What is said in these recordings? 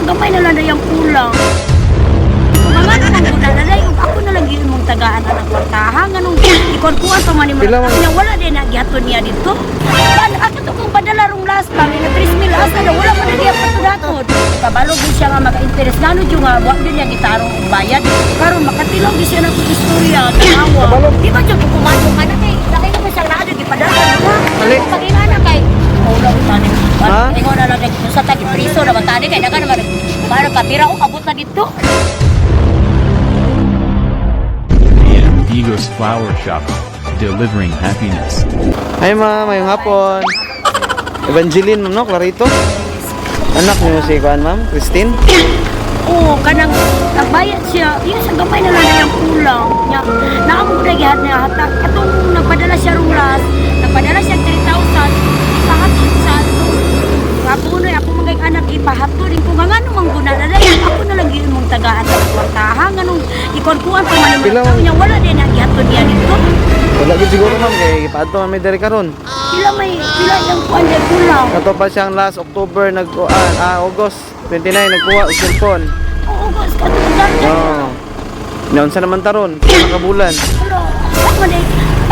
gamay na lang na yung kulang. Mga naman ko na lalay, ako na lang yun mong tagaan na ng kwartahan. Anong ikon-kuhan pa man yung mga wala din na gihaton niya dito. Ako to kung padala rong last pang, yung 3,000 asa na wala man na gihaton to datot. Kabalog din siya nga maka-interest. Nano dyan nga, buwag din niya gitarong bayad. Karon makatilaw din siya ng istorya, tanawa. Di ba dyan kukumado ka na kay, laki naman siyang naado, gipadala na. Pag-ingana kay, wala ko tanin. Ingo na lang sa tagi-priso na matani kay naga naman. Para kapira ko, abot na dito. Digos Flower Shop, delivering happiness. Hi ma'am, ngayong hapon. Evangeline ma'am, no? Clarito? Anak niyo si Kuan ma'am, Christine? Oo, kanang nagbayad siya. Yung sa gamay na lang na yung kulang. Naamog na gihat niya. Katong nagpadala siya rulas, nagpadala siya 3,000. Ipahatod sa Kapunoy, ako magay anak ipahatod. Kung nga namang guna na lang, ako na lang yun mong tagaan sa kwartahan. Anong ikon-kuhan pa man yung mga tao niya. Wala din na gihatod niya dito. Wala din siguro ma'am, kaya ipaadto mami diri karon. Pila yung kuhan niya kulang. Kato pa siyang last October, August 29, nagkuha og cellphone. Oo, guys, katulad niya. Oo. Naunsa naman taron, kung nakabulan. Pero, ako na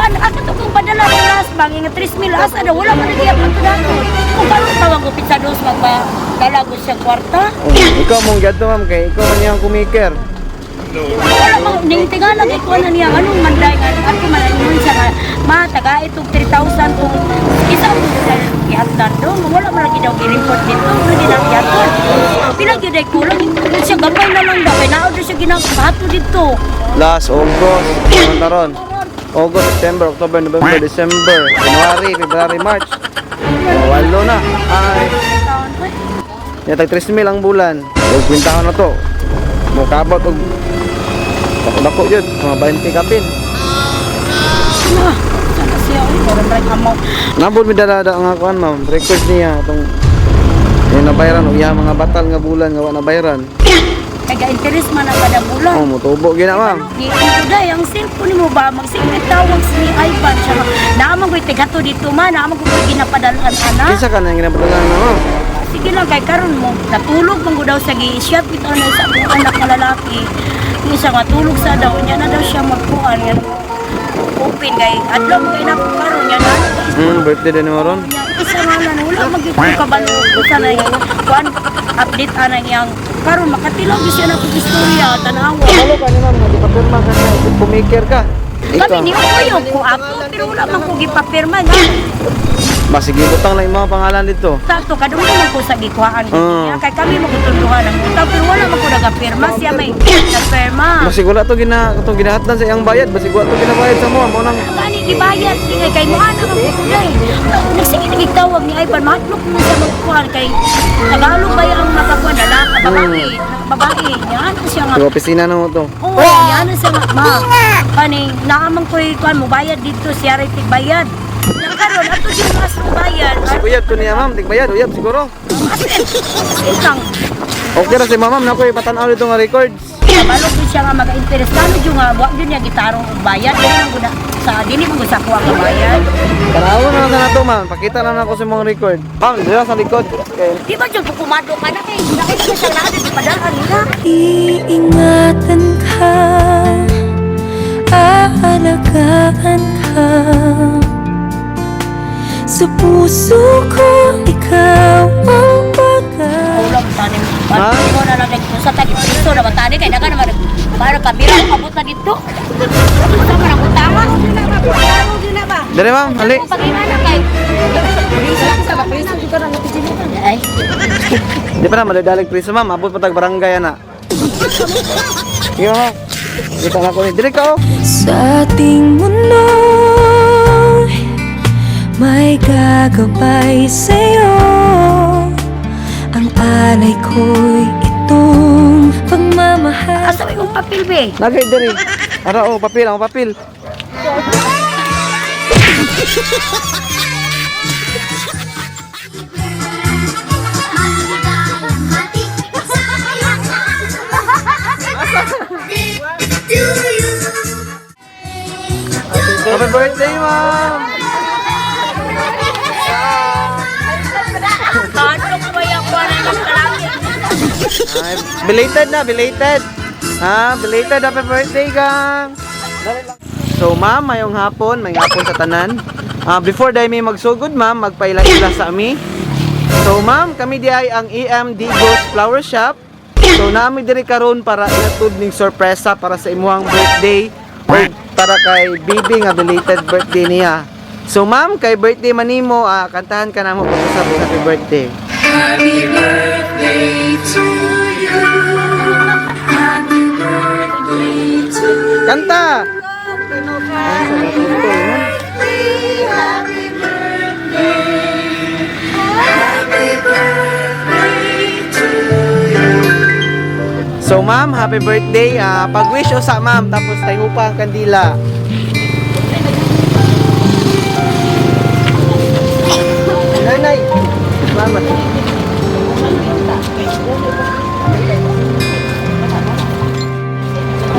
ako to kung padala ng last bang, yung 3,000 asa na wala man nagyap ng tudanon. Kung parang tawag ko pizza dos, magpadalago siya kwarta. Ikaw mong gadto ma'am, kay ikaw man niyang kumiker. Wala mang, ningtingan lagi ko na niya, anong manday nga, ako malalimon siya nga, taga itong 3,000 kung isa ko sa gihatan doon, wala man lagi daw i-report dito, lagi na gihatan. Pilang yun ay kulang, siya gamay na lang daw, kaya naod na siya ginagato dito. Last August, naman taron. August, September, October, November, December, January, February, March. Walo na. Ay. Yatag 3,000 ang bulan. Huwag kwintahan na to. Mukabot og dako yun, mga 20 kapin. Sana siya, parang rin amaw. Nabod mi dala nga kuan ma'am, record niya itong yung nabayaran o mga batal nga bulan nga wala nabayaran. Kaya-interest man ang kada bulan. Oh, mutubo gina ma'am. Di day ang cellphone mo ba magsigit tawag si Ivan siya. Naamang ko tigato dito man, naamang ko ginapadalan ana. Kinsa ka na yung ginapadalan na ma'am? Sige lang kay karon mo natulog man daw sa gi-shop ito na sa akong anak nga lalaki. Ni siya nga tulog sa daw niya na daw siya magkuan yan. Open kay adlaw mo kay na karon niya na. Birthday din mo ron. Isa nga na wala magito kabalo sa na yung kuan update ana yang karon makatilaw gi siya na kung istorya tanawa. Halo ka ni ma'am, nagpapirma ka na pumiker ka. Kami ni Uyo ko ako pero wala man ko gipapirma nga. Basig ibutang lang yung mga pangalan dito. Sakto kadung naman ko sa gikuhaan niya kay kami magtulungan ng utang pero wala man ko nagapirma siya may nagpirma. Basig wala to ginahatdan sa iyang bayad, basig wala to ginabayad sa mo nang Kani gibayad ingay kay mo ana man ko day. Nagsige nagtawag ni Ivan mahatlok mo sa magkuhan kay Tagalog ba ang makakuan dala ka babae niya ano siya nga. sa opisina na mo to. Oo, yan ang siya nga ma. Kani naamang ko kuan mo bayad dito siya ray tigbayad. Yang karon ato yung mas bayad. Uyab to niya ma'am, tigbayad, uyab siguro. Isang Okay ra si ma'am, nakoy patanaw dito nga records. kabalog din siya nga mag-interest nano yung nga buwag din niya gitarong bayad dili mo guna sa dili mo sa kuha ka bayad. Tanaw na lang na to ma'am, pakita na ako sa mga record. Ma'am, dira sa likod. Okay. Di ba dyan kukumado ka na kay nakita siya na di padaan nila. Iingatan ka, aalagaan ka. Sa puso ko, ikaw ang bagay. Ulang tanim. Ha? Hindi mo na lang sa tagi-priso na matani kay naga naman para kabira ko abot na dito. Sa man ang tama. Dere ma'am, hali. Kung pag-ingana kay priso juga na natin ay. Di pa na madadalig priso ma'am, abot pa tag barangay ana. Sige ma'am. Kita na ko ni. Dili ka oh. Sa ating mundo, may gagabay sa'yo. Ang alay ko'y itong pagmamahal. Asa yung papel be? Nagay diri. Ara oh, papel, ang papel. Happy birthday, ma'am! Paano ko ba yung kuwanan ng kalaki? Ay, belated na, belated. Ha, belated happy birthday, gang. So, ma'am, mayong hapon sa tanan. Before dahil may magsugod, ma'am, magpaila-ila sa ami. So, ma'am, kami di ay ang EMD Ghost Flower Shop. So, naami diri karon para ihatod ning sorpresa para sa imuhang birthday o para kay Bibi nga belated birthday niya. So, ma'am, kay birthday man nimo, kantahan ka namo pag-usap happy birthday. Happy birthday to you. Happy birthday to you. Kanta! Happy birthday. Happy birthday to you. So, ma'am, happy birthday. Pag-wish o sa ma'am, tapos tayo pa ang kandila. Nay, mama.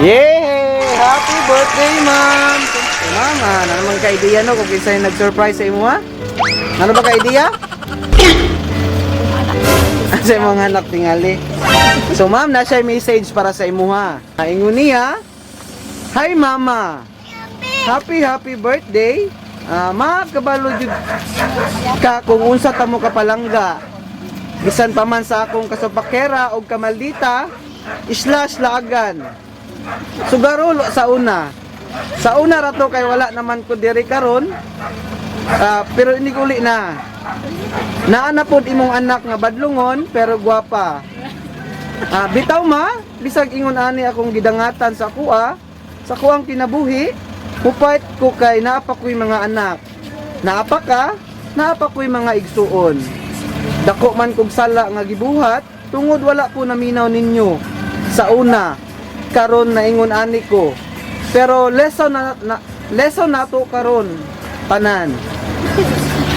Yay! Happy birthday, ma'am! Ma'am, ano naman ka-idea no kung kinsa yung nag-surprise sa imo, ha? Ano ba ka-idea? Sa imong anak tingali. So, ma'am, nasa message para sa imo, ha? Ingon niya, hi, mama! Happy birthday! Kabalo jud ka kung unsa ta mo kapalangga. Bisan pa man sa akong kasupakera o kamaldita, slash laagan. Sugaro sa una. Sa una rato kay wala naman ko diri karon. Pero hindi ko uli na. Naa na pod imong anak nga badlungon pero gwapa. Bitaw ma, bisag ingon ani akong gidangatan sa kuha, sa kuang kinabuhi. Mupait ko kay naapa ko'y mga anak. Naapa ka, naapa ko'y mga igsuon. Dako man kog sala nga gibuhat, tungod wala ko naminaw ninyo. Sa una, karon na ingon ani ko. Pero lesson nato karon tanan.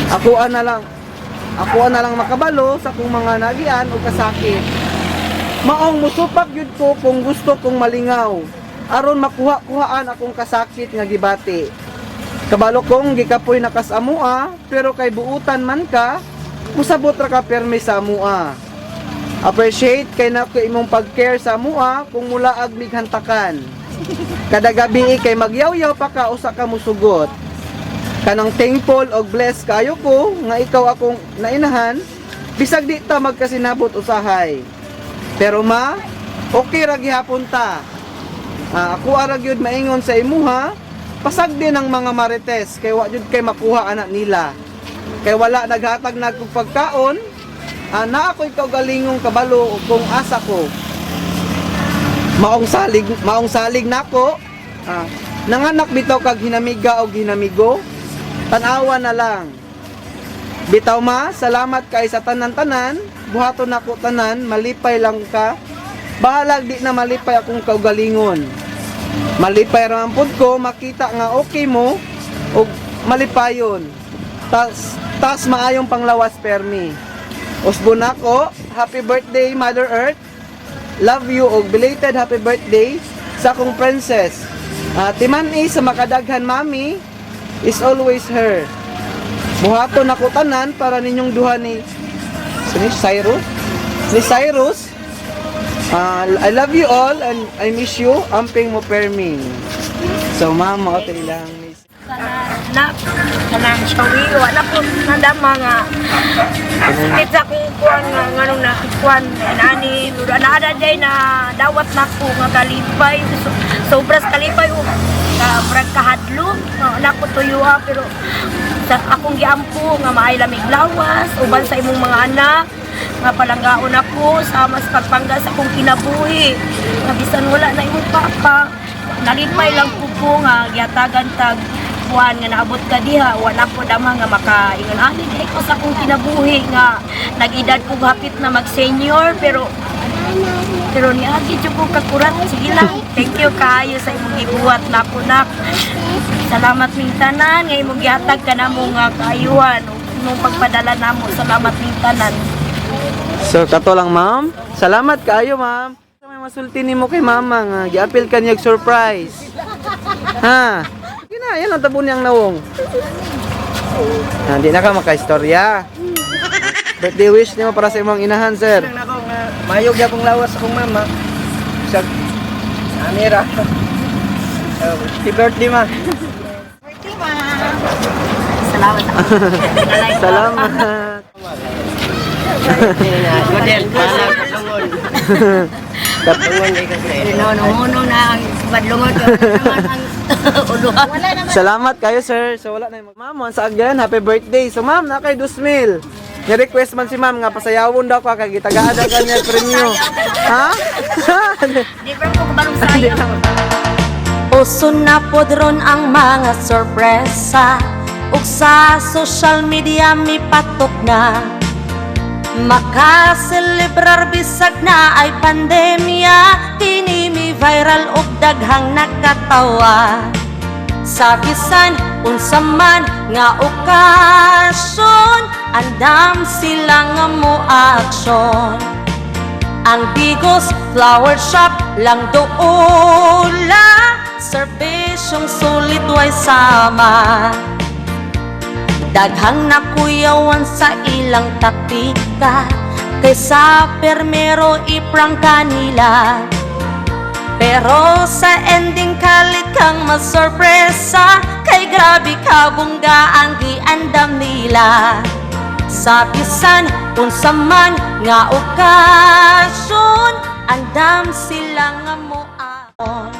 Ako na lang makabalo sa kung mga nagian o kasakit. Maong musupak yun ko kung gusto kong malingaw. Aron makuha-kuhaan akong kasakit nga gibati. Kabalo kong gikapoy nakas amua, pero kay buutan man ka, musabot ra ka permi sa amua. Appreciate kay na ko imong pag-care sa amua kung mula ag mighantakan. Kada gabi kay magyaw-yaw pa ka usa ka musugot. Kanang thankful og blessed kayo ko nga ikaw akong nainahan, bisag di ta magkasinabot usahay. Pero ma, okay ra gihapon ta. Ako ara gyud maingon sa imuha, pasag din ang mga marites kay wa jud kay makuha anak nila. Kay wala naghatag na kog pagkaon, na ako ikaw galingong kabalo kung asa ko. Maong salig nako. Nanganak bitaw kag hinamiga o hinamigo. Tan-awa na lang. Bitaw ma, salamat kay sa tanan-tanan, buhaton nako tanan, malipay lang ka. Bahalag di na malipay akong kaugalingon. Malipay raman pod ko, makita nga okay mo, o malipayon. Tas maayong panglawas permi. Usbon ako, happy birthday Mother Earth. Love you og belated happy birthday sa akong princess. Timani sa makadaghan mami is always her. Buhaton ako tanan para ninyong duha ni Cyrus. Ni Cyrus. I love you all and I miss you. Amping mo perming. So ma'am, okay lang. Kanang sawi, wala po nadama nga. Kita kong kuwan nga, nganong nakikuan, nani, naada day na dawat na ko nga kalipay. Sobras kalipay, brag kahadlo, nako tuyuha, pero sa akong giampo nga maay lamig lawas, uban sa imong mga anak, nga palanggaon ako sa mas pagpangga sa akong kinabuhi. Nga bisan wala na imong papa, nalipay lang ko nga giatagan tag kuan nga naabot ka diha, wala ko dama nga makaingon ani di ko sa akong kinabuhi nga nag-edad ko hapit na mag-senior pero ni agi jud ko kakurat. Sige lang, thank you kaayo sa imong gibuhat na po nak. Salamat ming tanan nga imong gihatag ka namo nga kaayuhan imong pagpadala namo. Salamat ming tanan. So kato lang ma'am. Salamat kaayo ma'am. May masulti nimo kay mama nga giapil ka niya surprise. Ha? Gina, yan ang tabon niyang nawong. Hindi na ka makaistorya. Birthday wish niyo para sa imong inahan, sir. nga mayog yapong lawas akong mama. Sa Amira. Happy birthday ma. Salamat. Salamat. Model pala katungon. Katungon kay kasi. Nuno na ang badlungon ko naman ang uluhan. Wala naman. Salamat kayo, sir. So, wala na yung ma'am. Once again, happy birthday. So, ma'am, na kay 2,000. Ni-request man si ma'am nga pasayawon daw ka kay gitagaan daw kanya premyo. Ha? Di ba ko kabarong sayo? Uso na podron ang mga sorpresa ug sa social media mi patok na makaselebrar bisag na ay pandemya kini mi viral ug daghang nakatawa sa bisan unsa man nga okasyon andam sila nga mo aksyon ang Bigos Flower Shop lang doon serbisyong sulit way sama daghang nakuyawan sa ilang taktika kaysa permero iprang kanila pero sa ending kalit kang masorpresa kay grabe ka bungga ang giandam nila sa bisan unsa man nga okasyon andam sila nga moaon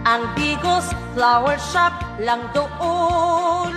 ang Bigos Flower Shop lang doon